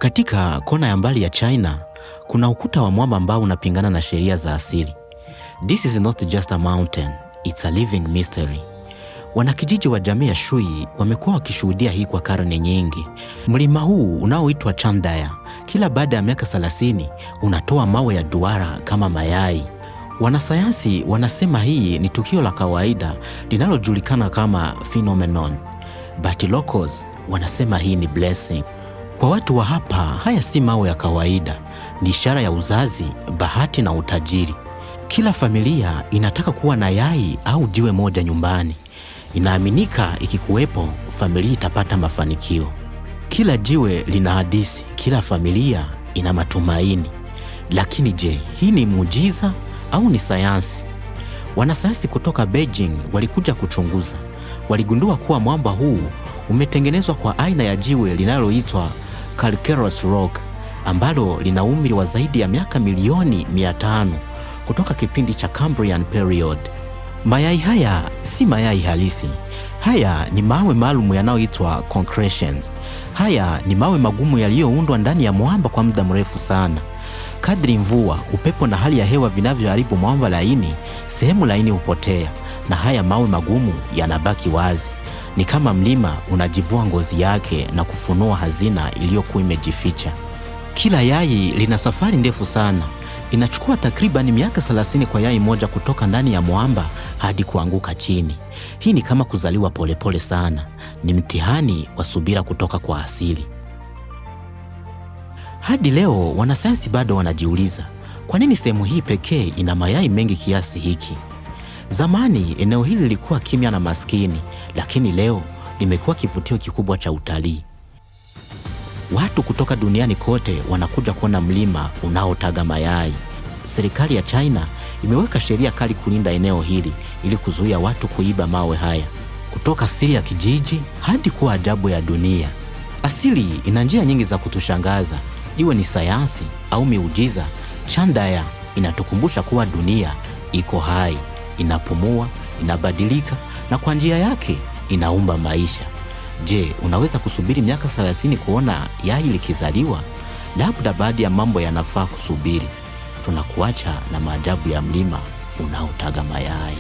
Katika kona ya mbali ya China, kuna ukuta wa mwamba ambao unapingana na sheria za asili. This is not just a mountain, it's a living mystery. Wanakijiji wa jamii ya Shui wamekuwa wakishuhudia hii kwa karne nyingi. Mlima huu unaoitwa Chandaya, kila baada ya miaka 30 unatoa mawe ya duara kama mayai. Wanasayansi wanasema hii ni tukio la kawaida linalojulikana kama phenomenon. But locals wanasema hii ni blessing. Kwa watu wa hapa, haya si mawe ya kawaida, ni ishara ya uzazi, bahati na utajiri. Kila familia inataka kuwa na yai au jiwe moja nyumbani. Inaaminika ikikuwepo, familia itapata mafanikio. Kila jiwe lina hadithi, kila familia ina matumaini. Lakini je, hii ni muujiza au ni sayansi? Wanasayansi kutoka Beijing walikuja kuchunguza. Waligundua kuwa mwamba huu umetengenezwa kwa aina ya jiwe linaloitwa calcareous rock, ambalo lina umri wa zaidi ya miaka milioni 500 kutoka kipindi cha Cambrian period. Mayai haya si mayai halisi. Haya ni mawe maalum yanayoitwa concretions. Haya ni mawe magumu yaliyoundwa ndani ya mwamba kwa muda mrefu sana. Kadri mvua, upepo na hali ya hewa vinavyoharibu mwamba laini, sehemu laini hupotea na haya mawe magumu yanabaki wazi. Ni kama mlima unajivua ngozi yake na kufunua hazina iliyokuwa imejificha. Kila yai lina safari ndefu sana. Inachukua takriban miaka 30 kwa yai moja kutoka ndani ya mwamba hadi kuanguka chini. Hii ni kama kuzaliwa polepole sana. Ni mtihani wa subira kutoka kwa asili. Hadi leo wanasayansi bado wanajiuliza, kwa nini sehemu hii pekee ina mayai mengi kiasi hiki? Zamani eneo hili lilikuwa kimya na maskini, lakini leo limekuwa kivutio kikubwa cha utalii. Watu kutoka duniani kote wanakuja kuona mlima unaotaga mayai. Serikali ya China imeweka sheria kali kulinda eneo hili ili kuzuia watu kuiba mawe haya. Kutoka siri ya kijiji hadi kuwa ajabu ya dunia. Asili ina njia nyingi za kutushangaza, iwe ni sayansi au miujiza. Chandaya inatukumbusha kuwa dunia iko hai, inapumua, inabadilika na kwa njia yake inaumba maisha. Je, unaweza kusubiri miaka 30 kuona yai likizaliwa? Labda baadhi ya mambo yanafaa kusubiri. Tunakuacha na maajabu ya mlima unaotaga mayai.